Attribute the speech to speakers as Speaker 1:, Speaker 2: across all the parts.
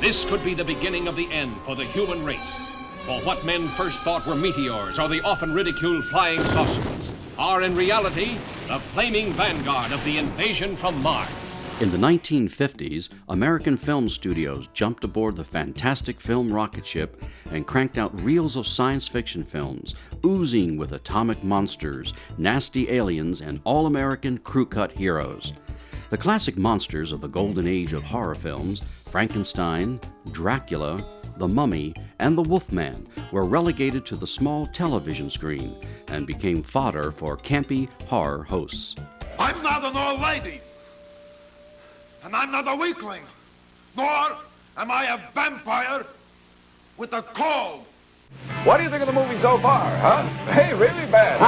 Speaker 1: This could be the beginning of the end for the human race. For what men first thought were meteors or the often ridiculed flying saucers are in reality the flaming vanguard of the invasion from Mars.
Speaker 2: In the 1950s, American film studios jumped aboard the fantastic film rocket ship and cranked out reels of science fiction films, oozing with atomic monsters, nasty aliens, and all-American crew-cut heroes. The classic monsters of the golden age of horror films, Frankenstein, Dracula, The Mummy, and The Wolfman, were relegated to the small television screen and became fodder for campy horror hosts.
Speaker 3: I'm not an old lady, and I'm not a weakling, nor am I a vampire with a cold.
Speaker 4: What do you think of the movie so far, huh? Hey, really bad.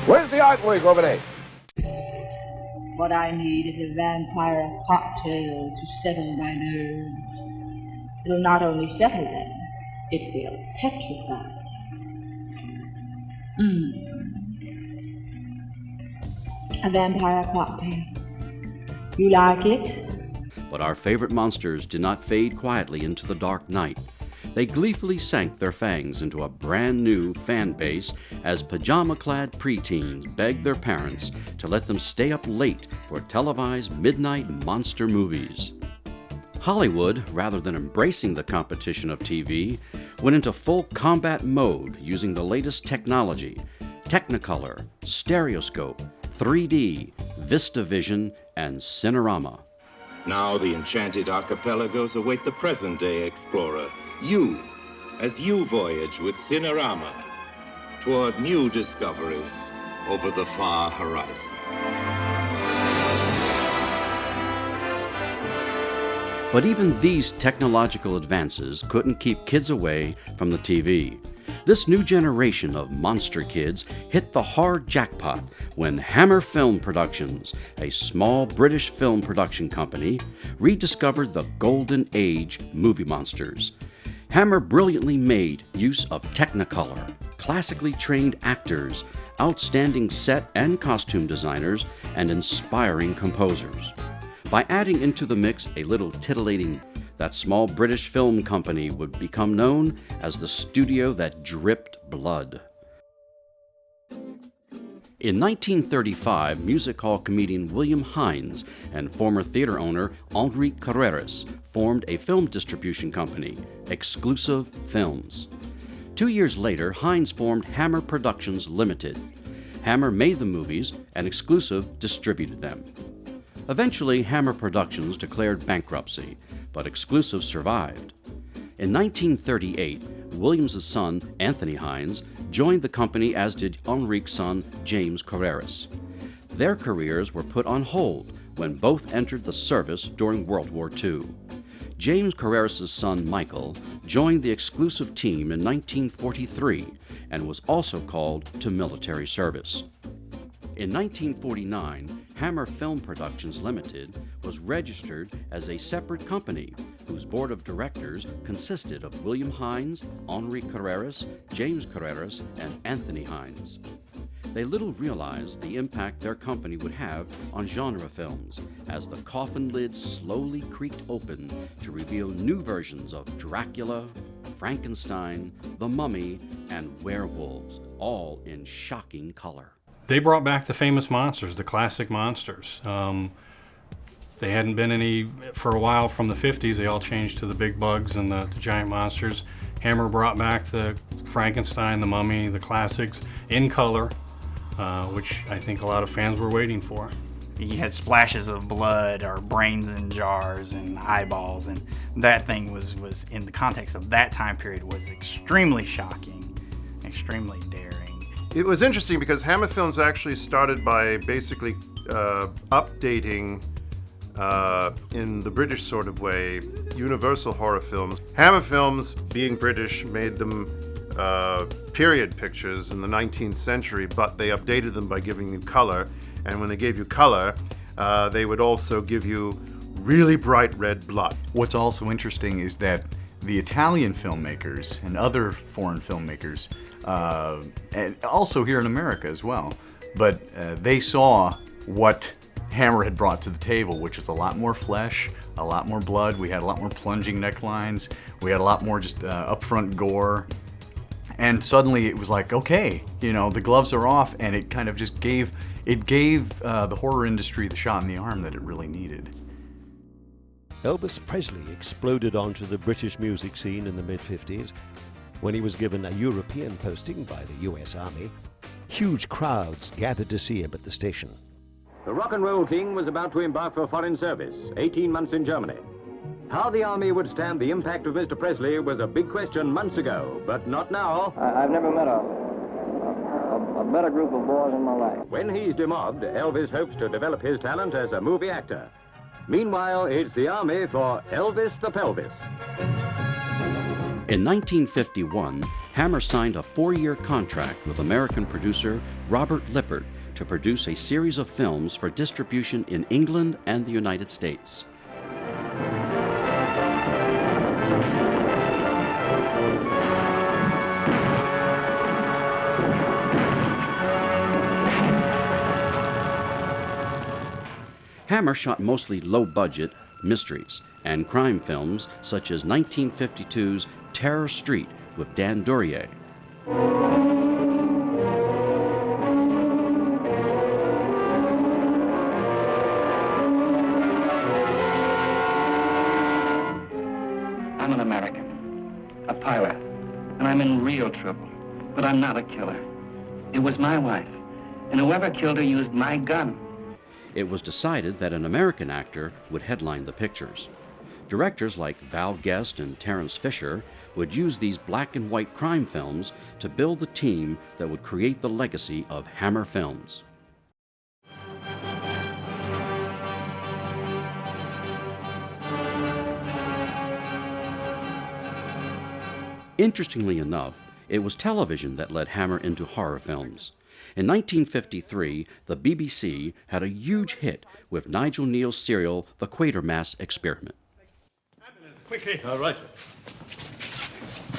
Speaker 4: Where's the artwork over there?
Speaker 5: What I need is a vampire cocktail to settle my nerves. It'll not only settle them, it will petrify. A vampire cocktail. You like it?
Speaker 2: But our favorite monsters did not fade quietly into the dark night. They gleefully sank their fangs into a brand new fan base as pajama-clad preteens begged their parents to let them stay up late for televised midnight monster movies. Hollywood, rather than embracing the competition of TV, went into full combat mode using the latest technology: Technicolor, stereoscope, 3D, VistaVision, and Cinerama.
Speaker 6: Now the enchanted archipelagos await the present-day explorer, you, as you voyage with Cinerama toward new discoveries over the far horizon.
Speaker 2: But even these technological advances couldn't keep kids away from the TV. This new generation of monster kids hit the hard jackpot when Hammer Film Productions, a small British film production company, rediscovered the golden age movie monsters. Hammer brilliantly made use of Technicolor, classically trained actors, outstanding set and costume designers, and inspiring composers. By adding into the mix a little titillating, that small British film company would become known as the studio that dripped blood. In 1935, music hall comedian William Hines and former theater owner Henri Carreras formed a film distribution company, Exclusive Films. 2 years later, Hines formed Hammer Productions Limited. Hammer made the movies, and Exclusive distributed them. Eventually, Hammer Productions declared bankruptcy, but Exclusive survived. In 1938, Williams' son, Anthony Hines, joined the company, as did Henrique's son, James Carreras. Their careers were put on hold when both entered the service during World War II. James Carreras' son, Michael, joined the Exclusive team in 1943 and was also called to military service. In 1949, Hammer Film Productions Limited was registered as a separate company whose board of directors consisted of William Hines, Henri Carreras, James Carreras, and Anthony Hines. They little realized the impact their company would have on genre films as the coffin lid slowly creaked open to reveal new versions of Dracula, Frankenstein, The Mummy, and werewolves, all in shocking color.
Speaker 7: They brought back the famous monsters, the classic monsters. They hadn't been any for a while from the 50s. They all changed to the big bugs and the giant monsters. Hammer brought back the Frankenstein, the Mummy, the classics in color, which I think a lot of fans were waiting for.
Speaker 8: You had splashes of blood or brains in jars and eyeballs, and that thing was in the context of that time period was extremely shocking, extremely daring.
Speaker 9: It was interesting because Hammer Films actually started by basically updating, in the British sort of way, Universal horror films. Hammer Films, being British, made them period pictures in the 19th century, but they updated them by giving you color. And when they gave you color, they would also give you really bright red blood.
Speaker 10: What's also interesting is that the Italian filmmakers and other foreign filmmakers, and also here in America as well, but they saw what Hammer had brought to the table, which is a lot more flesh, a lot more blood. We had a lot more plunging necklines. We had a lot more just upfront gore. And suddenly it was like, okay, you know, the gloves are off, and it kind of just gave the horror industry the shot in the arm that it really needed.
Speaker 11: Elvis Presley exploded onto the British music scene in the mid-50s when he was given a European posting by the US Army. Huge crowds gathered to see him at the station.
Speaker 12: The rock and roll king was about to embark for foreign service, 18 months in Germany. How the army would stand the impact of Mr. Presley was a big question months ago, but not now.
Speaker 13: I've never met a better group of boys in my life.
Speaker 12: When he's demobbed, Elvis hopes to develop his talent as a movie actor. Meanwhile, it's the army for Elvis the Pelvis.
Speaker 2: In 1951, Hammer signed a 4-year contract with American producer Robert Lippert to produce a series of films for distribution in England and the United States. Hammer shot mostly low-budget mysteries and crime films such as 1952's Terror Street with Dan Duryea.
Speaker 14: I'm an American, a pilot, and I'm in real trouble. But I'm not a killer. It was my wife, and whoever killed her used my gun.
Speaker 2: It was decided that an American actor would headline the pictures. Directors like Val Guest and Terence Fisher would use these black and white crime films to build the team that would create the legacy of Hammer films. Interestingly enough, it was television that led Hammer into horror films. In 1953, the BBC had a huge hit with Nigel Neal's serial The Quatermass Experiment.
Speaker 15: Quickly. All right.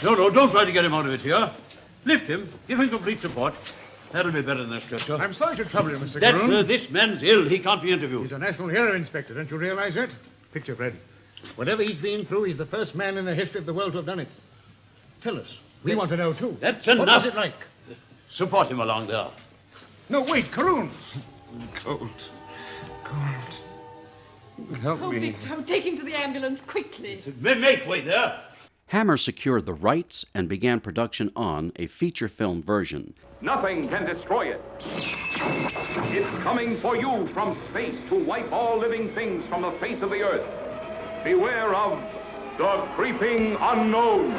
Speaker 15: No, don't try to get him out of it here. Lift him, give him complete support. That'll be better than a stretcher.
Speaker 16: I'm sorry to trouble you, Mr. Caroon.
Speaker 15: That's this man's ill. He can't be interviewed.
Speaker 16: He's a national hero, Inspector. Don't you realize that? Picture ready. Whatever he's been through, he's the first man in the history of the world to have done it. Tell us. We want to know, too.
Speaker 15: That's
Speaker 16: What
Speaker 15: enough.
Speaker 16: was it like?
Speaker 15: Support him along there.
Speaker 16: No, wait, Caroon.
Speaker 15: Cold. Help
Speaker 17: Oh,
Speaker 15: me.
Speaker 17: Victor, take him to the ambulance quickly.
Speaker 15: Make way there.
Speaker 2: Hammer secured the rights and began production on a feature film version.
Speaker 4: Nothing can destroy it. It's coming for you from space to wipe all living things from the face of the earth. Beware of the creeping unknown.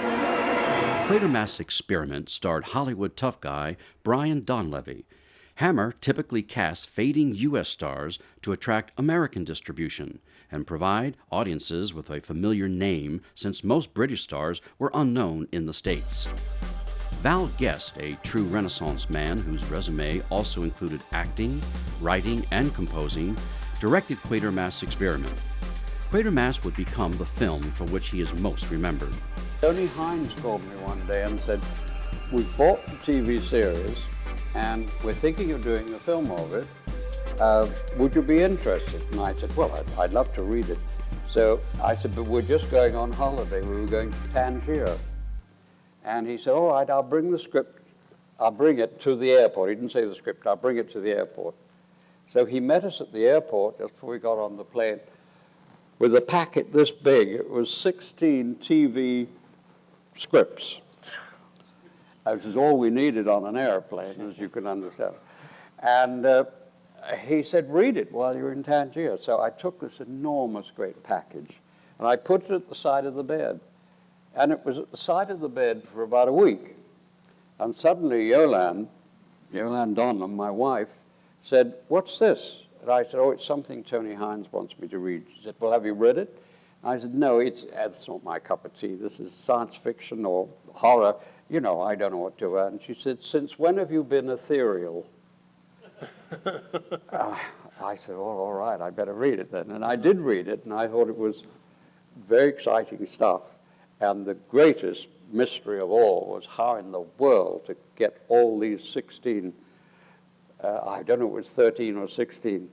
Speaker 2: Quatermass Experiment starred Hollywood tough guy Brian Donlevy. Hammer typically cast fading U.S. stars to attract American distribution and provide audiences with a familiar name since most British stars were unknown in the States. Val Guest, a true Renaissance man whose resume also included acting, writing, and composing, directed Quatermass Experiment. Quatermass would become the film for which he is most remembered.
Speaker 18: Tony Hyde called me one day and said, "We've bought the TV series and we're thinking of doing a film of it. Would you be interested?" And I said, "Well, I'd love to read it." So I said, "But we're just going on holiday. We were going to Tangier." And he said, "All right, I'll bring the script. I'll bring it to the airport." He didn't say the script. "I'll bring it to the airport." So he met us at the airport just before we got on the plane with a packet this big. It was 16 TV scripts. Which is all we needed on an airplane, as you can understand. And he said, "Read it while you're in Tangier." So I took this enormous, great package, and I put it at the side of the bed. And it was at the side of the bed for about a week. And suddenly Yolande Donham, my wife, said, "What's this?" And I said, "Oh, it's something Tony Hyde wants me to read." She said, "Well, have you read it?" And I said, "No, that's not my cup of tea. This is science fiction or horror. You know, I don't know what to add." And she said, "Since when have you been ethereal?" I said, "Oh, all right, I better read it then." And I did read it, and I thought it was very exciting stuff. And the greatest mystery of all was how in the world to get all these 16, I don't know if it was 13 or 16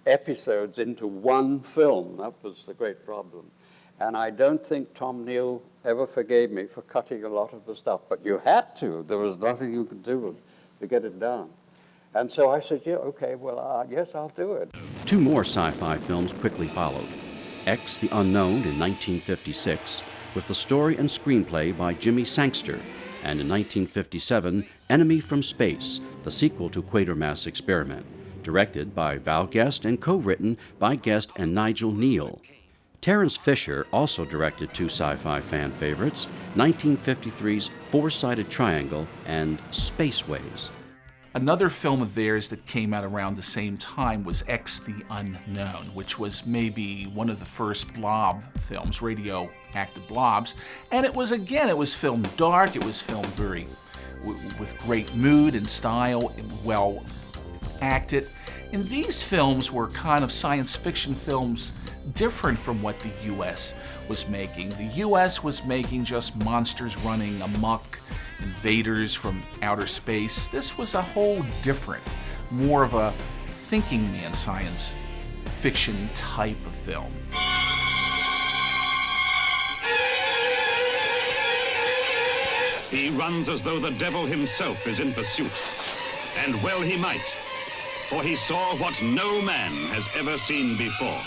Speaker 18: episodes into one film. That was the great problem. And I don't think Tom Neal ever forgave me for cutting a lot of the stuff, but you had to. There was nothing you could do to get it done. And so I said, yeah, okay, well, yes, I'll do it.
Speaker 2: 2 more sci-fi films quickly followed. X, The Unknown in 1956, with the story and screenplay by Jimmy Sangster, and in 1957, Enemy from Space, the sequel to Quatermass Experiment, directed by Val Guest and co-written by Guest and Nigel Neal. Terence Fisher also directed 2 sci-fi fan favorites, 1953's Four-Sided Triangle and Spaceways.
Speaker 19: Another film of theirs that came out around the same time was X, The Unknown, which was maybe one of the first blob films, radioactive blobs. And it was filmed dark, it was filmed with great mood and style, and well acted. And these films were kind of science fiction films different from what the U.S. was making. The U.S. was making just monsters running amok, invaders from outer space. This was a whole different, more of a thinking man science fiction type of film.
Speaker 4: He runs as though the devil himself is in pursuit. And well he might, for he saw what no man has ever seen before.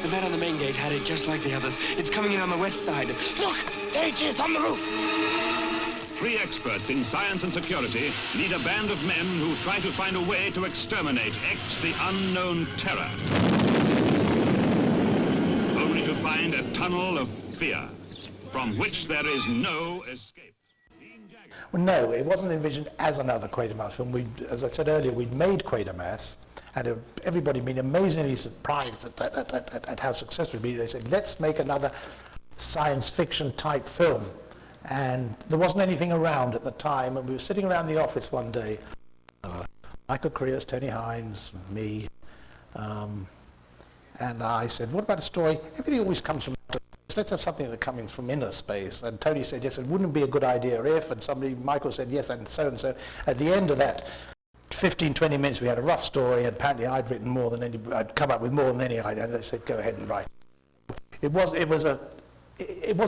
Speaker 20: The man on the main gate had it just like the others. It's coming in on the west side. Look! There it is, on the roof!
Speaker 4: 3 experts in science and security lead a band of men who try to find a way to exterminate X, the unknown terror. Only to find a tunnel of fear, from which there is no escape.
Speaker 21: Well, no, it wasn't envisioned as another Quatermass film. As I said earlier, we'd made Quatermass, and everybody been amazingly surprised at how successful it'd be. They said, let's make another science fiction type film. And there wasn't anything around at the time, and we were sitting around the office one day, Michael Creers, Tony Hines, me, and I said, what about a story? Everything always comes from outer space. Let's have something that comes from inner space. And Tony said, yes, it wouldn't be a good idea if, and Michael said, yes, and so. At the end of that 15, 20 minutes, we had a rough story, and apparently I'd written more than I'd come up with more than any idea, and they said, go ahead and write. It was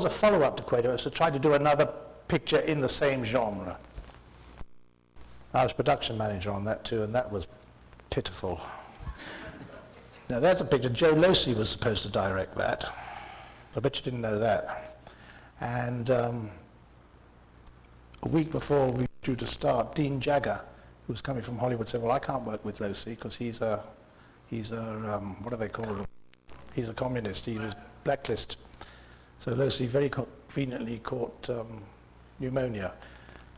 Speaker 21: a follow-up to Quatermass to try to do another picture in the same genre. I was production manager on that too, and that was pitiful. Now there's a picture. Joe Losey was supposed to direct that. I bet you didn't know that. And a week before we were due to start, Dean Jagger, who was coming from Hollywood, said, well, I can't work with Losey because he's a what do they call him? He's a communist. He was blacklisted. So Losey very conveniently caught pneumonia.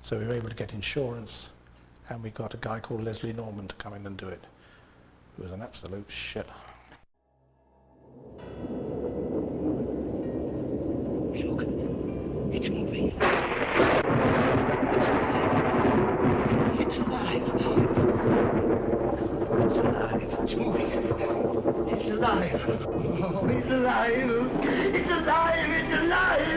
Speaker 21: So we were able to get insurance, and we got a guy called Leslie Norman to come in and do it. It was an absolute shit.
Speaker 20: Hey, look. It's moving. It's alive. It's alive. It's moving. It's alive. Oh, it's alive. It's alive. It's alive.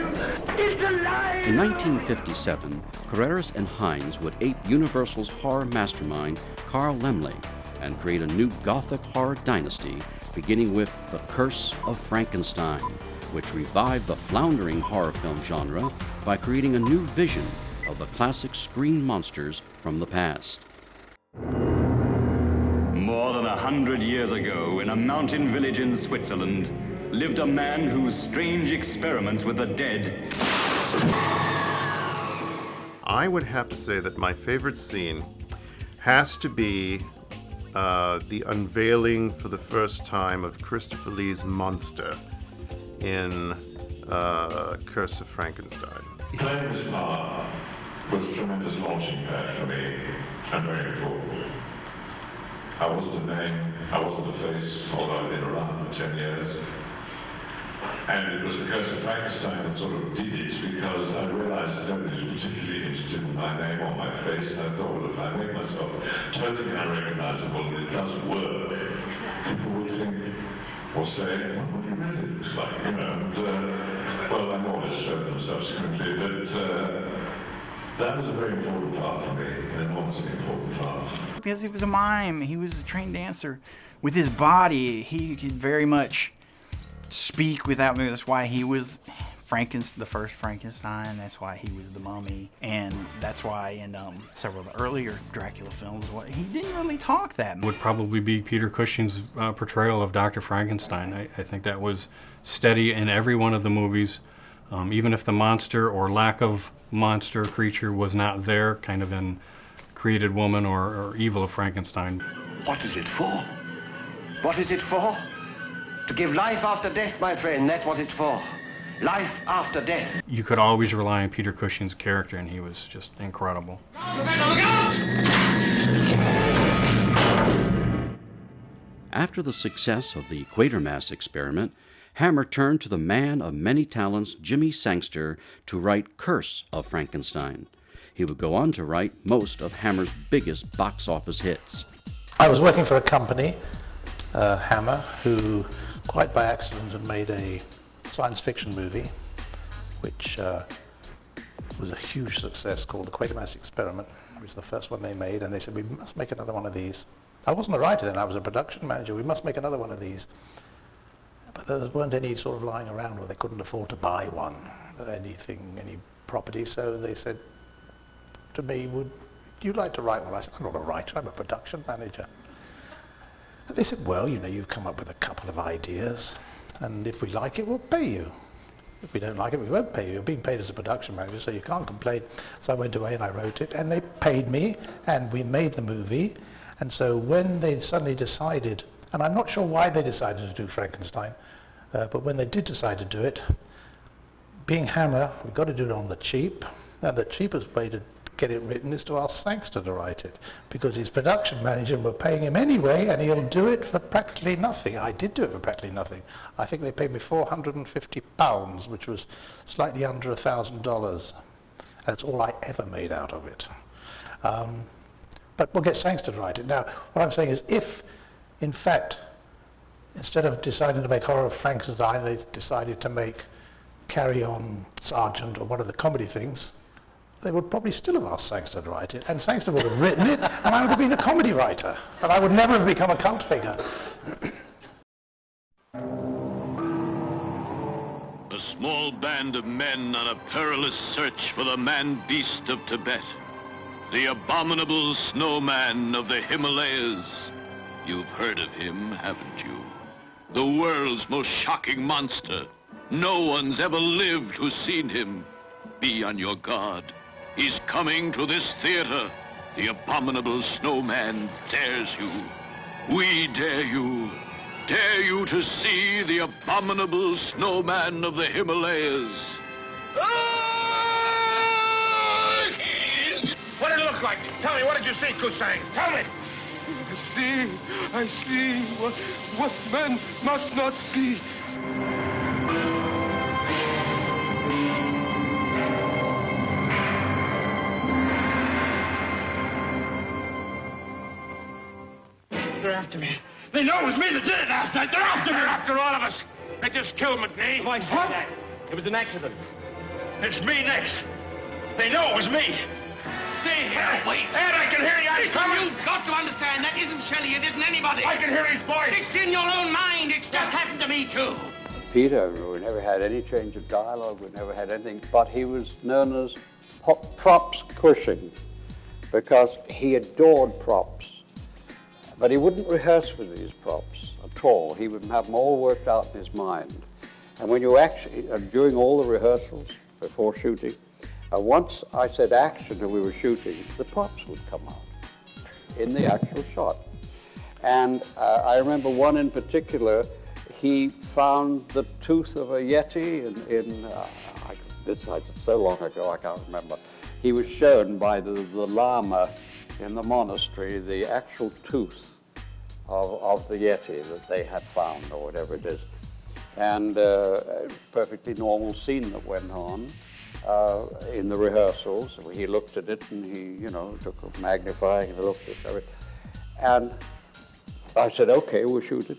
Speaker 20: It's alive.
Speaker 2: In 1957, Carreras and Hines would ape Universal's horror mastermind Carl Laemmle and create a new Gothic horror dynasty, beginning with The Curse of Frankenstein, which revived the floundering horror film genre by creating a new vision of the classic screen monsters from the past.
Speaker 22: More than 100 years ago, in a mountain village in Switzerland, lived a man whose strange experiments with the dead.
Speaker 9: I would have to say that my favorite scene has to be the unveiling for the first time of Christopher Lee's monster in Curse of Frankenstein.
Speaker 23: Claiming this power was a tremendous launching pad for me, and very important. I wasn't a name, I wasn't a face, although I'd been around for 10 years. And it was the Curse of Frankenstein that sort of did it, because I realized that nobody was particularly interested in my name or my face, and I thought, well, if I make myself totally unrecognizable and it doesn't work, people will think, or say, well, what do you really look like, you know? And, well, I'm always showed them subsequently, but that was a very important part for me, an enormously important part.
Speaker 8: Because he was a mime, he was a trained dancer. With his body, he could very much speak without moving. That's why he was the first Frankenstein. That's why he was the Mummy, and that's why in several of the earlier Dracula films, he didn't really talk that much.
Speaker 7: Would probably be Peter Cushing's portrayal of Dr. Frankenstein. I think that was steady in every one of the movies, even if the monster or lack of monster creature was not there, kind of in Created Woman or Evil of Frankenstein.
Speaker 12: What is it for? What is it for? To give life after death, my friend, that's what it's for. Life after death.
Speaker 7: You could always rely on Peter Cushing's character, and he was just incredible.
Speaker 2: After the success of the Quatermass experiment, Hammer turned to the man of many talents, Jimmy Sangster, to write Curse of Frankenstein. He would go on to write most of Hammer's biggest box office hits.
Speaker 21: I was working for a company, Hammer, who quite by accident had made a science fiction movie, which was a huge success, called The Quatermass Experiment, which was the first one they made, and they said, we must make another one of these. I wasn't a writer then, I was a production manager. We must make another one of these. But there weren't any sort of lying around, or they couldn't afford to buy one, any property, so they said to me, would you like to write one? I said, I'm not a writer, I'm a production manager. And they said, well, you know, you've come up with a couple of ideas, and if we like it, we'll pay you. If we don't like it, we won't pay you. You're being paid as a production manager, so you can't complain. So I went away and I wrote it, and they paid me, and we made the movie. And so when they suddenly decided, and I'm not sure why they decided to do Frankenstein, but when they did decide to do it, being Hammer, we've got to do it on the cheap. Now, the cheapest way to get it written is to ask Sangster to write it, because he's production manager and we're paying him anyway, and he'll do it for practically nothing. I did do it for practically nothing. I think they paid me £450, which was slightly under $1,000. That's all I ever made out of it. But we'll get Sangster to write it. Now, what I'm saying is, if, in fact, instead of deciding to make Horror of Frankenstein, they decided to make Carry On Sergeant or one of the comedy things, they would probably still have asked Sangster to write it, and Sangster would have written it, and I would have been a comedy writer, and I would never have become a cult figure.
Speaker 1: A small band of men on a perilous search for the man-beast of Tibet, the Abominable Snowman of the Himalayas. You've heard of him, haven't you? The world's most shocking monster. No one's ever lived who's seen him. Be on your guard. He's coming to this theater. The Abominable Snowman dares you. We dare you. Dare you to see the Abominable Snowman of the Himalayas.
Speaker 16: What did it look like? Tell me, what did you see, Kusang? Tell me.
Speaker 20: I see what men must not see.
Speaker 16: They're after me. They know it was me that did it last night. They're after me. They're after all of us. They just killed McNee. Why say that? It was an accident. It's me next. They know it was me.
Speaker 20: Stay here.
Speaker 16: Wait. Ed, I can hear you.
Speaker 20: You've got to understand, that isn't Shelley, it isn't anybody.
Speaker 16: I can hear his voice.
Speaker 20: It's in your own mind. It's just happened to me, too.
Speaker 18: Peter, we never had any change of dialogue, we never had anything, but he was known as Props Cushing because he adored props. But he wouldn't rehearse with these props at all. He would have them all worked out in his mind. And when you actually, during all the rehearsals, before shooting, once I said action and we were shooting, the props would come out in the actual shot. And I remember one in particular, he found the tooth of a Yeti this is so long ago I can't remember. He was shown by the Lama in the monastery the actual tooth of the Yeti that they had found, or whatever it is. and perfectly normal scene that went on in the rehearsals. He looked at it and he, you know, took a magnifying and looked at it. And I said, okay, we'll shoot it.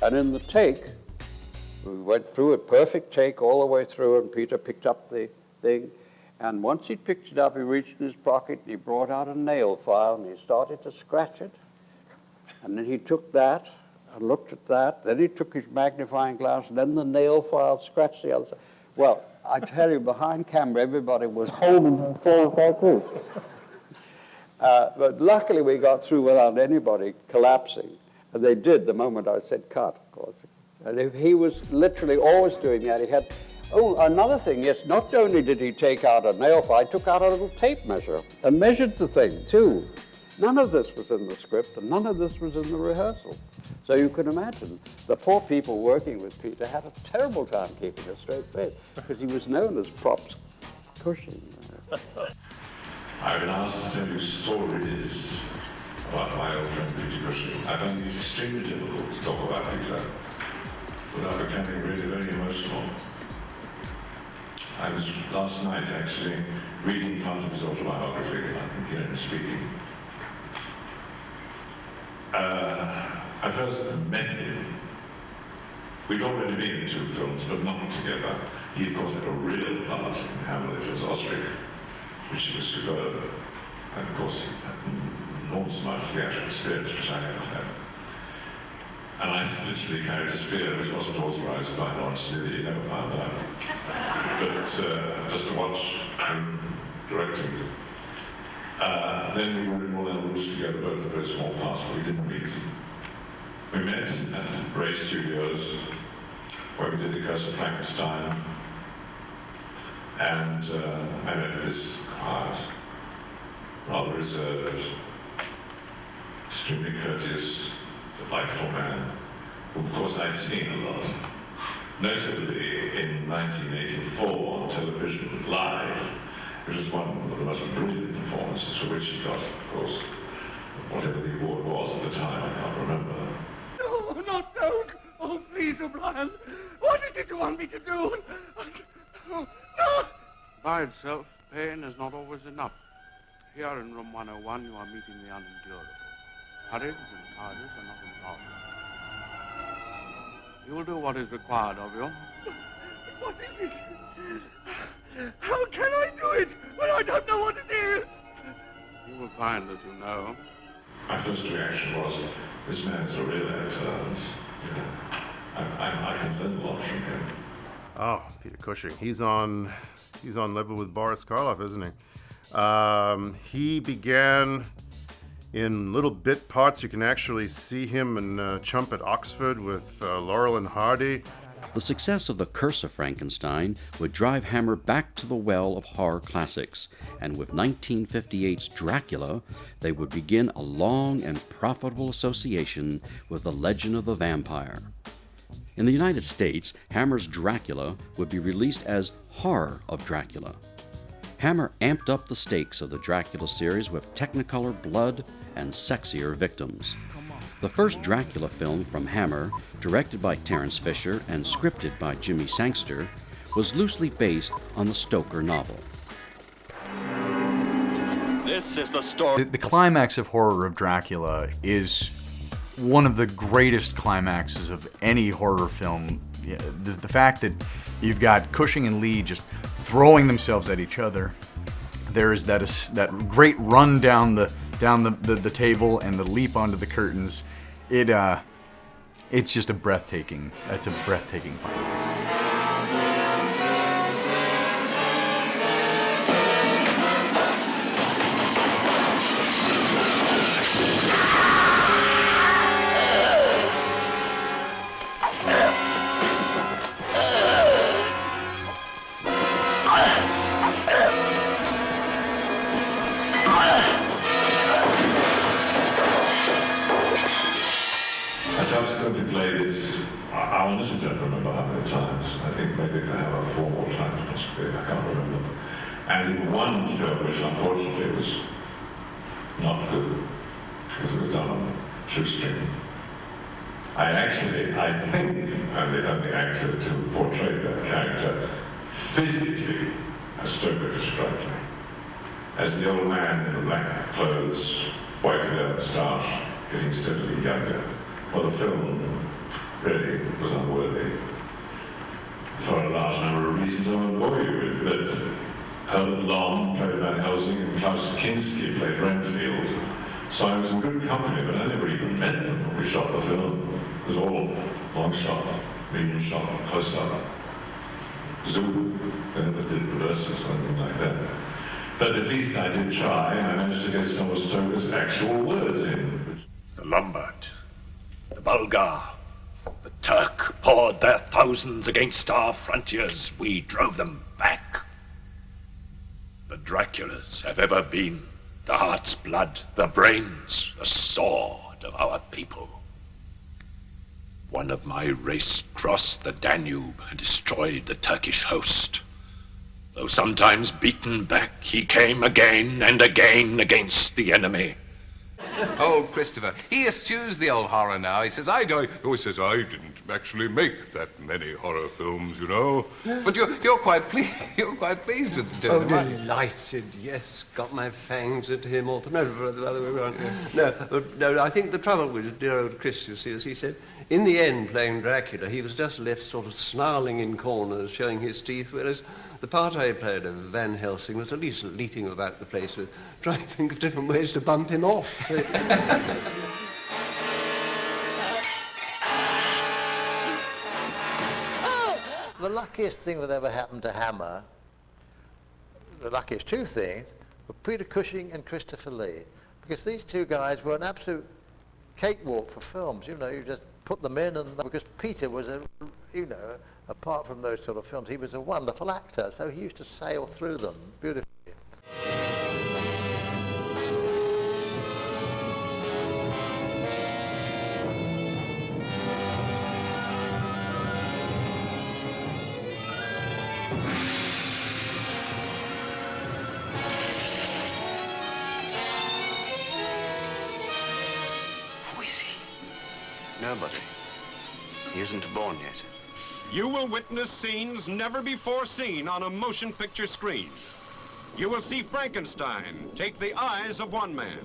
Speaker 18: And in the take, we went through a perfect take all the way through, and Peter picked up the thing. And once he picked it up, he reached in his pocket and he brought out a nail file and he started to scratch it. And then he took that and looked at that. Then he took his magnifying glass, and then the nail file scratched the other side. Well, I tell you, behind camera, everybody was holding their fall like this. But luckily, we got through without anybody collapsing. And they did the moment I said cut, of course. And if he was literally always doing that. He had, oh, another thing, yes, not only did he take out a nail file, he took out a little tape measure and measured the thing, too. None of this was in the script, and none of this was in the rehearsal. So you can imagine, the poor people working with Peter had a terrible time keeping a straight face, because he was known as props Cushing.
Speaker 23: I've been asked to tell you stories about my old friend Peter Cushing. I find it extremely difficult to talk about Peter without becoming really very emotional. I was last night actually reading part of his autobiography, and I can hear him speaking. I first met him. We'd already been in 2 films, but not together. He, of course, had a real part in Hamlet as Osric, which was superb. And, of course, he had an enormous amount of theatrical experience, which I never had. And I literally carried a spear, which wasn't authorized by Lawrence Lilly, you never found out. But just to watch him directing. Then we were in Moulin Rouge together, both in very small parts, but we didn't meet. We met at the Bray Studios, where we did The Curse of Frankenstein, and I met this quiet, rather reserved, extremely courteous, delightful man, who of course I'd seen a lot. Notably in 1984 on television, live, which was one of the most brilliant performances for which he got, of course, whatever the award was at the time, I can't remember.
Speaker 20: No, not don't. Oh, please, O'Brien. What is it you want me to do? No.
Speaker 3: By itself, pain is not always enough. Here in room 101, you are meeting the unendurable. Courage and cowardice are not involved. You will do what is required of you.
Speaker 20: What is it? How can I do it when I don't know what it is?
Speaker 3: You will find that you know.
Speaker 23: My first reaction was, this man is a real actor, and you know, I can learn a lot from him.
Speaker 9: Oh, Peter Cushing. He's on level with Boris Karloff, isn't he? He began in little bit parts. You can actually see him in Chump at Oxford with Laurel and Hardy.
Speaker 2: The success of The Curse of Frankenstein would drive Hammer back to the well of horror classics, and with 1958's Dracula, they would begin a long and profitable association with the legend of the vampire. In the United States, Hammer's Dracula would be released as Horror of Dracula. Hammer amped up the stakes of the Dracula series with Technicolor blood and sexier victims. The first Dracula film from Hammer, directed by Terence Fisher and scripted by Jimmy Sangster, was loosely based on the Stoker novel.
Speaker 10: This is the story. The climax of Horror of Dracula is one of the greatest climaxes of any horror film. The fact that you've got Cushing and Lee just throwing themselves at each other. There is that great run down the table and the leap onto the curtains. It's just a breathtaking climax.
Speaker 23: I subsequently played it, I honestly don't remember how many times. I think maybe if I have 4 more times, possibly, I can't remember. And in one film, which unfortunately was not good, because it was done on shoestring, I think I'm the only actor to portray that character physically as Stoker described me. As the old man in the black clothes, white hair, moustache, getting steadily younger. Well, the film really was unworthy. For a large number of reasons I won't bore you with, but Herbert Long played Van Helsing and Klaus Kinski played Renfield. So I was in good company, but I never even met them when we shot the film. It was all long shot, medium shot, close up, zoom. They never did reverses or anything like that. But at least I did try, and I managed to get some of Stoker's actual words in.
Speaker 16: The Lombard, the Bulgar, the Turk poured their thousands against our frontiers. We drove them back. The Draculas have ever been the heart's blood, the brains, the sword of our people. One of my race crossed the Danube and destroyed the Turkish host. Though sometimes beaten back, he came again and again against the enemy.
Speaker 5: Old Christopher, he eschews the old horror now. He says, I didn't actually make that many horror films, you know. But you're quite pleased with the
Speaker 6: Oh, delighted, yes. Got my fangs into him all the other way around. No, I think the trouble with dear old Chris, you see, as he said, in the end, playing Dracula, he was just left sort of snarling in corners, showing his teeth, whereas the part I played of Van Helsing was at least leaping about the place, trying to think of different ways to bump him off.
Speaker 11: The luckiest thing that ever happened to Hammer, the luckiest two things, were Peter Cushing and Christopher Lee, because these two guys were an absolute cakewalk for films. You know, you just put them in, and because Peter was apart from those sort of films, he was a wonderful actor, so he used to sail through them beautifully.
Speaker 24: Who is he? Nobody. He isn't born yet.
Speaker 25: You will witness scenes never before seen on a motion picture screen. You will see Frankenstein take the eyes of one man,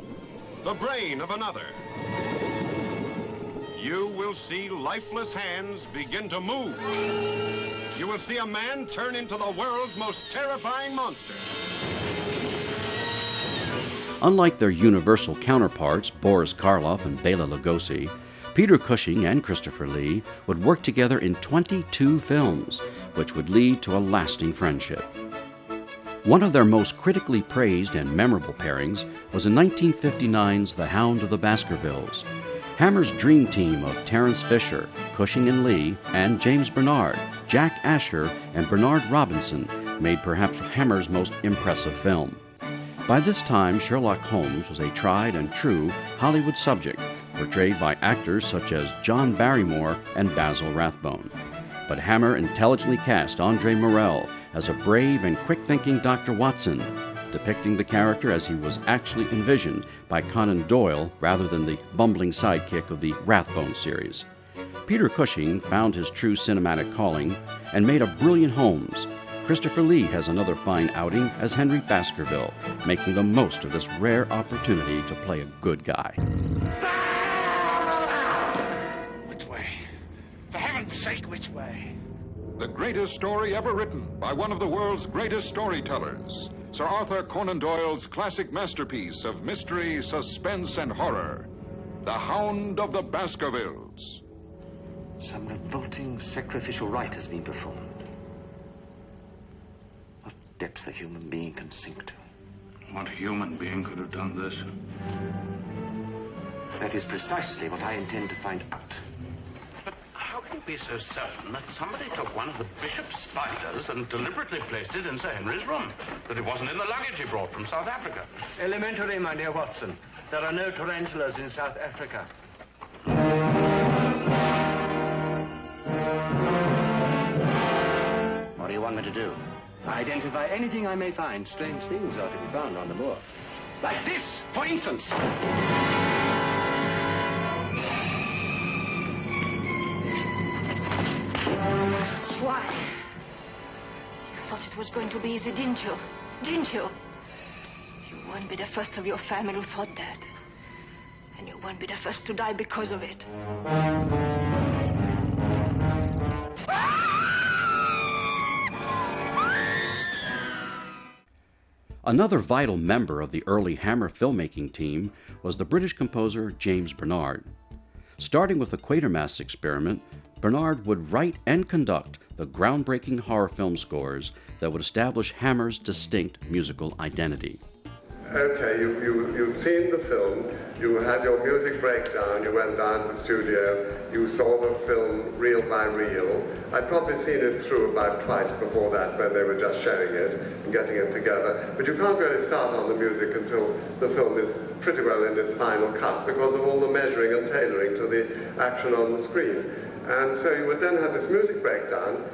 Speaker 25: the brain of another. You will see lifeless hands begin to move. You will see a man turn into the world's most terrifying monster.
Speaker 2: Unlike their Universal counterparts, Boris Karloff and Bela Lugosi, Peter Cushing and Christopher Lee would work together in 22 films, which would lead to a lasting friendship. One of their most critically praised and memorable pairings was in 1959's The Hound of the Baskervilles. Hammer's dream team of Terence Fisher, Cushing and Lee, and James Bernard, Jack Asher, and Bernard Robinson made perhaps Hammer's most impressive film. By this time, Sherlock Holmes was a tried and true Hollywood subject, portrayed by actors such as John Barrymore and Basil Rathbone. But Hammer intelligently cast Andre Morel as a brave and quick-thinking Dr. Watson, depicting the character as he was actually envisioned by Conan Doyle rather than the bumbling sidekick of the Rathbone series. Peter Cushing found his true cinematic calling and made a brilliant Holmes. Christopher Lee has another fine outing as Henry Baskerville, making the most of this rare opportunity to play a good guy.
Speaker 16: Which way? For heaven's sake, which way?
Speaker 4: The greatest story ever written by one of the world's greatest storytellers, Sir Arthur Conan Doyle's classic masterpiece of mystery, suspense, and horror, The Hound of the Baskervilles.
Speaker 24: Some revolting sacrificial rite has been performed. What depths a human being can sink to.
Speaker 15: What human being could have done this?
Speaker 24: That is precisely what I intend to find out.
Speaker 16: How can you be so certain that somebody took one of the bishop's spiders and deliberately placed it in Sir Henry's room? That it wasn't in the luggage he brought from South Africa?
Speaker 6: Elementary, my dear Watson. There are no tarantulas in South Africa.
Speaker 24: What do you want me to do?
Speaker 6: Identify anything I may find. Strange things are to be found on the moor. Like this, for instance.
Speaker 13: Why? You thought it was going to be easy, didn't you? Didn't you? You won't be the first of your family who thought that. And you won't be the first to die because of it.
Speaker 2: Another vital member of the early Hammer filmmaking team was the British composer James Bernard. Starting with the Quatermass experiment, Bernard would write and conduct the groundbreaking horror film scores that would establish Hammer's distinct musical identity.
Speaker 14: Okay, you've seen the film, you had your music breakdown, you went down to the studio, you saw the film reel by reel. I'd probably seen it through about twice before that when they were just showing it and getting it together. But you can't really start on the music until the film is pretty well in its final cut because of all the measuring and tailoring to the action on the screen. And so you would then have this music breakdown,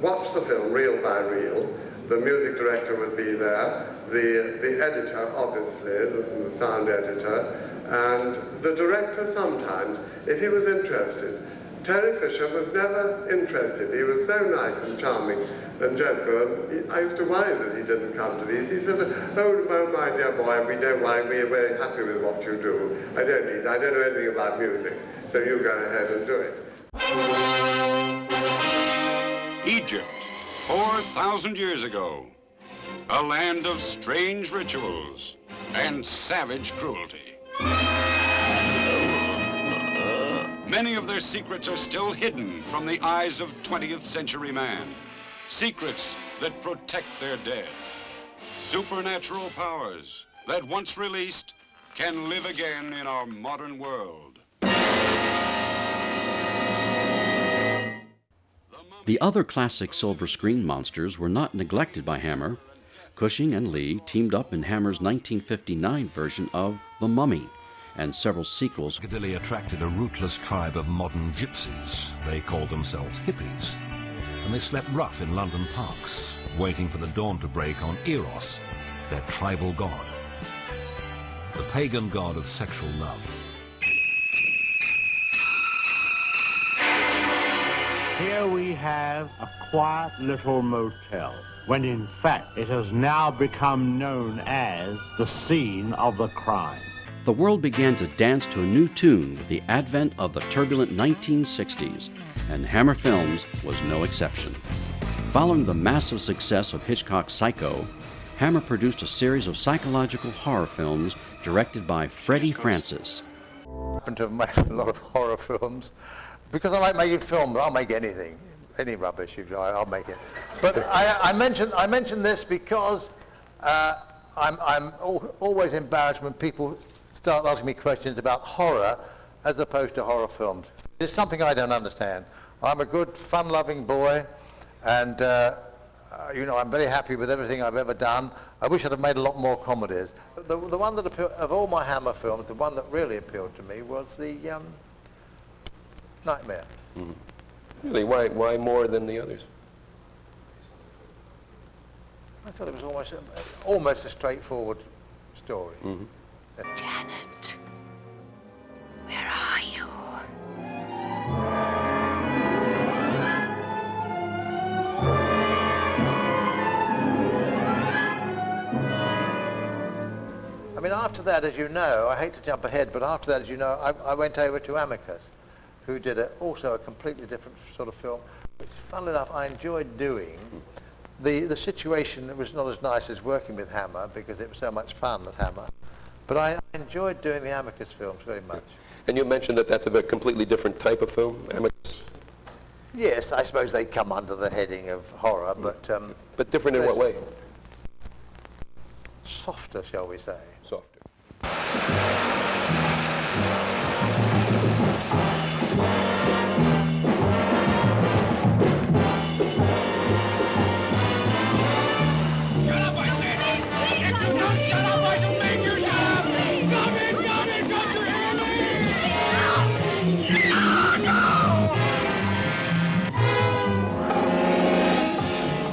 Speaker 14: watch the film reel by reel, the music director would be there, the editor, obviously, the sound editor, and the director sometimes, if he was interested. Terry Fisher was never interested. He was so nice and charming and gentle, and I used to worry that he didn't come to these. He said, oh, my dear boy, we don't worry, we're very happy with what you do. I don't know anything about music, so you go ahead and do it.
Speaker 25: Egypt, 4,000 years ago. A land of strange rituals and savage cruelty. Many of their secrets are still hidden from the eyes of 20th century man. Secrets that protect their dead. Supernatural powers that once released can live again in our modern world.
Speaker 2: The other classic silver screen monsters were not neglected by Hammer. Cushing and Lee teamed up in Hammer's 1959 version of The Mummy, and several sequels.
Speaker 17: Piccadilly attracted a rootless tribe of modern gypsies. They called themselves hippies, and they slept rough in London parks, waiting for the dawn to break on Eros, their tribal god, the pagan god of sexual love.
Speaker 19: Here we have a quiet little motel, when in fact it has now become known as the scene of the crime.
Speaker 2: The world began to dance to a new tune with the advent of the turbulent 1960s, and Hammer Films was no exception. Following the massive success of Hitchcock's Psycho, Hammer produced a series of psychological horror films directed by Freddie Francis.
Speaker 11: I happen to have made a lot of horror films. Because I like making films, I'll make anything. Any rubbish you try, I'll make it. But I mention this because I'm always embarrassed when people start asking me questions about horror as opposed to horror films. It's something I don't understand. I'm a good, fun-loving boy, and I'm very happy with everything I've ever done. I wish I'd have made a lot more comedies. The one that appealed, of all my Hammer films, the one that really appealed to me was the Nightmare.
Speaker 22: Mm-hmm. Really? Why more than the others?
Speaker 11: I thought it was almost a straightforward story.
Speaker 22: Mm-hmm.
Speaker 13: Janet, where are you?
Speaker 11: I mean, after that, as you know, I hate to jump ahead, but after that, as you know, I went over to Amicus, who did also a completely different sort of film, which, funnily enough, I enjoyed doing. The situation was not as nice as working with Hammer, because it was so much fun at Hammer, but I enjoyed doing the Amicus films very much.
Speaker 22: And you mentioned that that's a completely different type of film, Amicus?
Speaker 11: Yes, I suppose they come under the heading of horror, but...
Speaker 22: but different in what way?
Speaker 11: Softer, shall we say.
Speaker 22: Softer.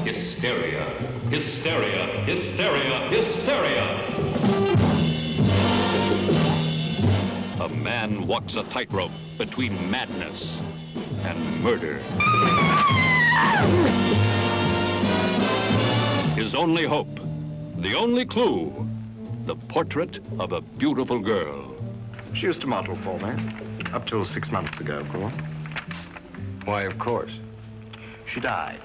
Speaker 23: Hysteria, hysteria, hysteria, hysteria. A man walks a tightrope between madness and murder.
Speaker 1: His only hope, the only clue, the portrait of a beautiful girl.
Speaker 7: She used to model for me, up till 6 months ago, of course. Why, of course. She died.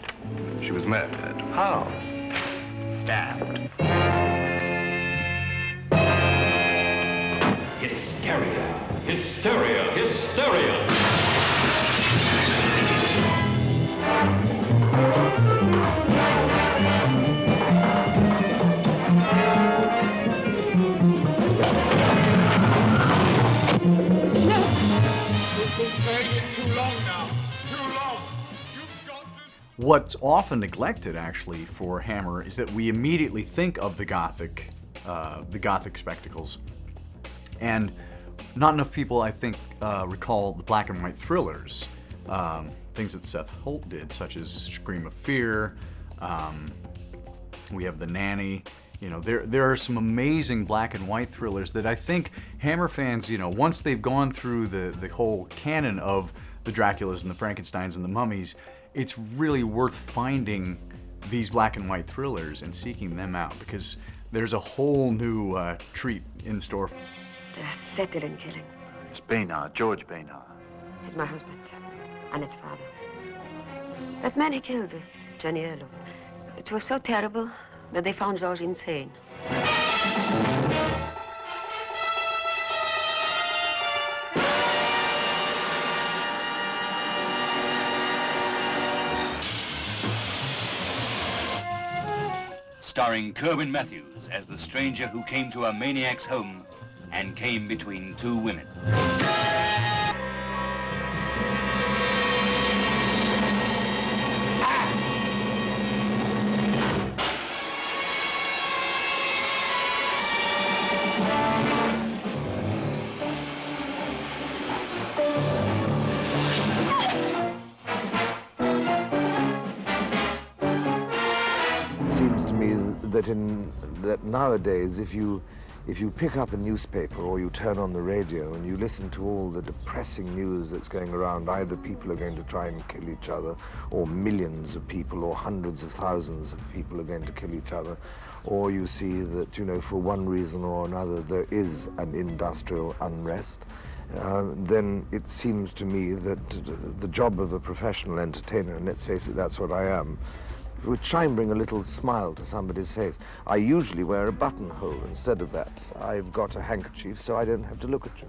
Speaker 7: She was murdered. How? Stabbed.
Speaker 1: Hysteria, hysteria, hysteria.
Speaker 10: What's often neglected, actually, for Hammer is that we immediately think of the Gothic spectacles, and not enough people, I think, recall the black and white thrillers, things that Seth Holt did, such as Scream of Fear. We have The Nanny. You know, there are some amazing black and white thrillers that I think Hammer fans, you know, once they've gone through the whole canon of the Draculas and the Frankensteins and the mummies, it's really worth finding these black and white thrillers and seeking them out, because there's a whole new treat in store.
Speaker 8: The Zeppelin killing.
Speaker 7: It's Baynard, George Baynard.
Speaker 8: He's my husband, and its father. That man he killed, Johnny Earlo. It was so terrible that they found George insane.
Speaker 12: Starring Kerwin Matthews as the stranger who came to a maniac's home and came between two women.
Speaker 21: That nowadays, if you pick up a newspaper or you turn on the radio and you listen to all the depressing news that's going around, either people are going to try and kill each other, or millions of people or hundreds of thousands of people are going to kill each other, or you see that, you know, for one reason or another there is an industrial unrest, then it seems to me that the job of a professional entertainer, and let's face it, that's what I am, would try and bring a little smile to somebody's face. I usually wear a buttonhole instead of that. I've got a handkerchief so I don't have to look at you.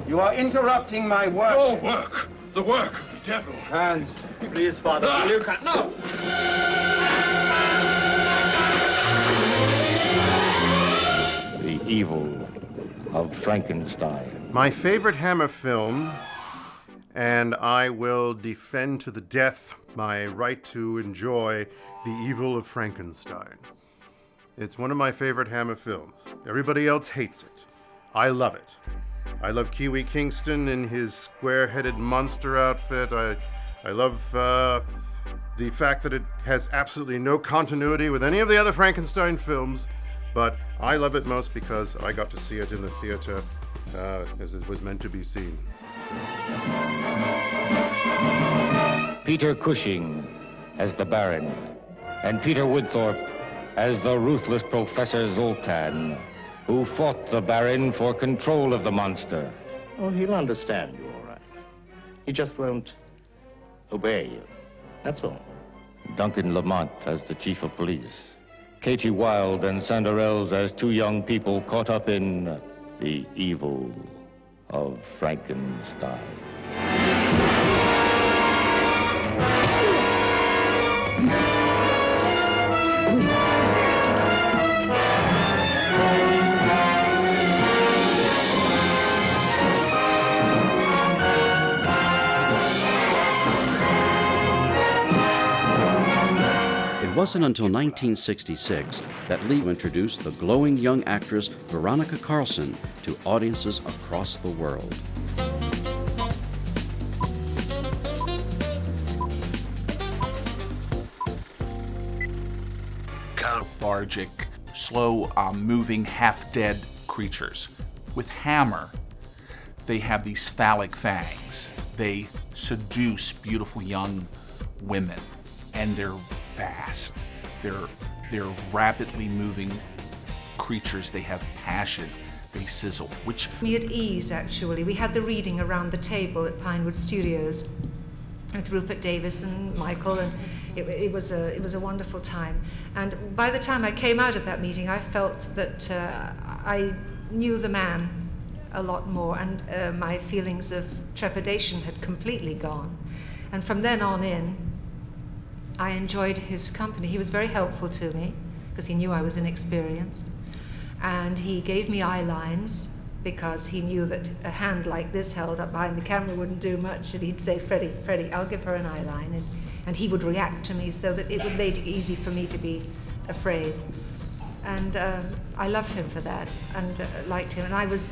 Speaker 16: You are interrupting my work.
Speaker 23: Your work? The work of the devil.
Speaker 16: Hans, please, Father. You can't. No!
Speaker 26: The evil of Frankenstein.
Speaker 9: My favorite Hammer film, and I will defend to the death my right to enjoy The Evil of Frankenstein. It's one of my favorite Hammer films. Everybody else hates it. I love it. I love Kiwi Kingston in his square-headed monster outfit. I love the fact that it has absolutely no continuity with any of the other Frankenstein films, but I love it most because I got to see it in the theater as it was meant to be seen. So.
Speaker 26: Peter Cushing as the Baron, and Peter Woodthorpe as the ruthless Professor Zoltan, who fought the Baron for control of the monster.
Speaker 7: Oh, he'll understand you, all right. He just won't obey you. That's all.
Speaker 26: Duncan Lamont as the Chief of Police. Katie Wilde and Sanderels as two young people caught up in the evil of Frankenstein.
Speaker 2: It wasn't until 1966 that Lee introduced the glowing young actress Veronica Carlson to audiences across the world.
Speaker 3: lethargic, slow moving, half-dead creatures. With Hammer, they have these phallic fangs. They seduce beautiful young women, and they're vast. They're rapidly moving creatures. They have passion. They sizzle, which...
Speaker 4: Me at ease, actually. We had the reading around the table at Pinewood Studios with Rupert Davis and Michael, and it was a wonderful time. And by the time I came out of that meeting, I felt that I knew the man a lot more, and my feelings of trepidation had completely gone. And from then on in, I enjoyed his company. He was very helpful to me because he knew I was inexperienced. And he gave me eye lines because he knew that a hand like this held up behind the camera wouldn't do much. And he'd say, Freddie, I'll give her an eye line. And he would react to me so that it would make it easy for me to be afraid. And I loved him for that and liked him. And I was,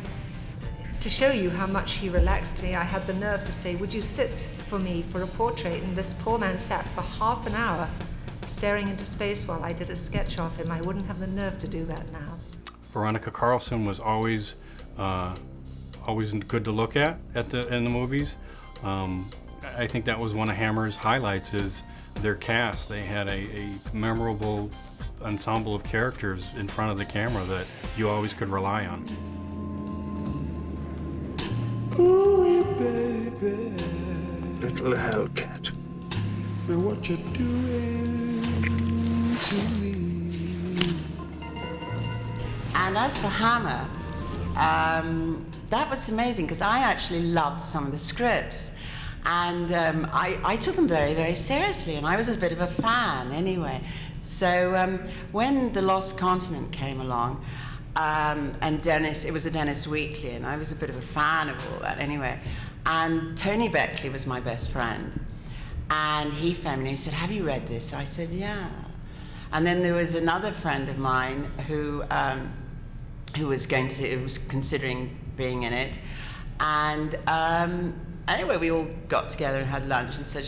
Speaker 4: to show you how much he relaxed me, I had the nerve to say, would you sit for me for a portrait? And this poor man sat for half an hour staring into space while I did a sketch of him. I wouldn't have the nerve to do that now.
Speaker 5: Veronica Carlson was always good to look at in the movies. I think that was one of Hammer's highlights, is their cast. They had a memorable ensemble of characters in front of the camera that you always could rely on.
Speaker 15: Ooh, baby, little hellcat. Now what you doing to me?
Speaker 18: And as for Hammer, that was amazing because I actually loved some of the scripts. And I took them very, very seriously, and I was a bit of a fan anyway. So when The Lost Continent came along, and Dennis, it was a Dennis Weekly, and I was a bit of a fan of all that anyway. And Tony Beckley was my best friend. And he phoned me and he said, have you read this? I said, yeah. And then there was another friend of mine who was considering being in it. And anyway, we all got together and had lunch and said,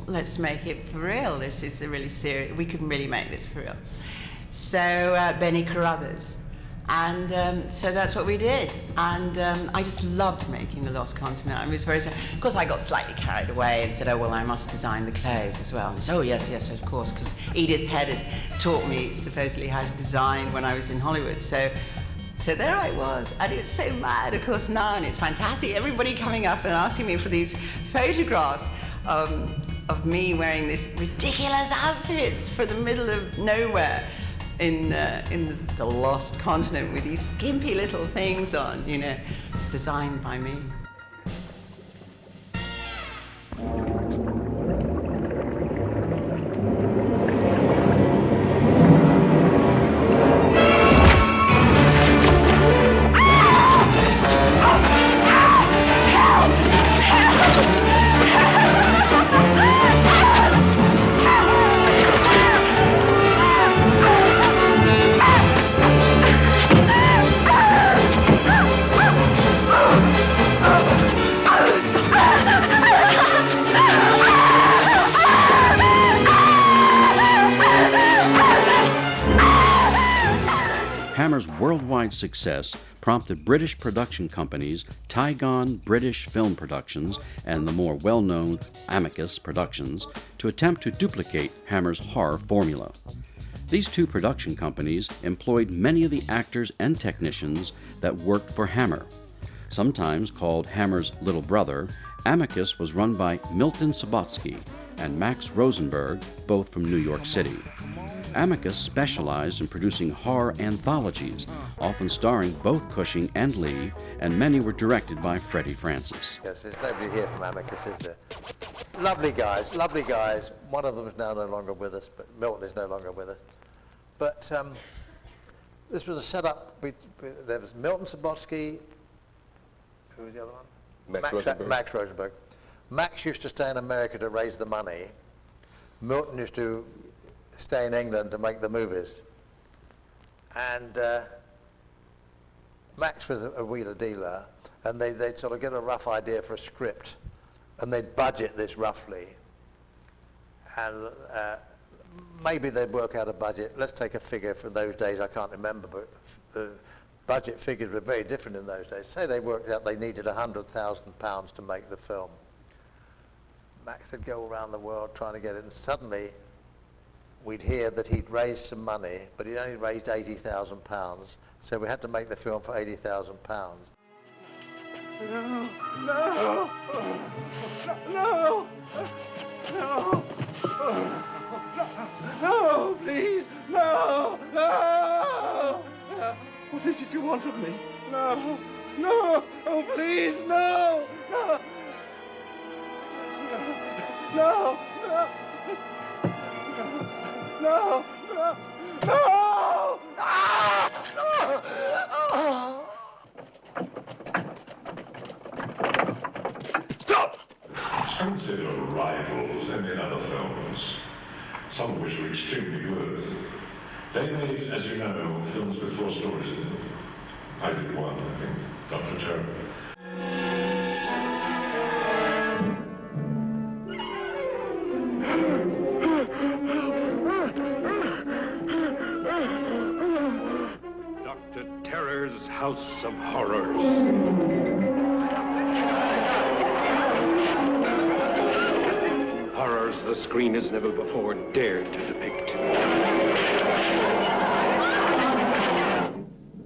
Speaker 18: let's make it for real. This is a really serious, we can really make this for real. So Benny Carruthers. And so that's what we did. And I just loved making The Lost Continent. I was very, of course, I got slightly carried away and said, oh, well, I must design the clothes as well. And I said, oh, yes, of course, because Edith Head had taught me supposedly how to design when I was in Hollywood. So there I was, and it's so mad, of course, now, and it's fantastic. Everybody coming up and asking me for these photographs of me wearing these ridiculous outfits for the middle of nowhere in the Lost Continent with these skimpy little things on, you know, designed by me.
Speaker 2: Hammer's worldwide success prompted British production companies Tygon British Film Productions and the more well-known Amicus Productions to attempt to duplicate Hammer's horror formula. These two production companies employed many of the actors and technicians that worked for Hammer. Sometimes called Hammer's little brother, Amicus was run by Milton Subotsky and Max Rosenberg, both from New York City. Amicus specialized in producing horror anthologies, often starring both Cushing and Lee, and many were directed by Freddie Francis.
Speaker 11: Yes, there's nobody here from Amicus, is there? Lovely guys, lovely guys. One of them is now no longer with us, but Milton is no longer with us. But this was a setup. There was Milton Subotsky. Who was the other one? Max Rosenberg. Max used to stay in America to raise the money. Milton used to stay in England to make the movies. And Max was a wheeler dealer, and they'd sort of get a rough idea for a script, and they'd budget this roughly. And maybe they'd work out a budget. Let's take a figure from those days, I can't remember, but the budget figures were very different in those days. Say they worked out they needed £100,000 to make the film. Max would go around the world trying to get it, and suddenly we'd hear that he'd raised some money, but he'd only raised £80,000, so we had to make the film for £80,000.
Speaker 15: No, no, no, no, no, please, no, no. What is it you want of me? No, no, oh please, no, no, no, no, no, no, no, no.
Speaker 23: Stop! I would say there were rivals and in other films, some of which were extremely good. They made, as you know, films with 4 stories in them. I did one, I think, Dr. Terror.
Speaker 1: Dr. Terror's House of Horrors. Horrors the screen has never before dared to depict.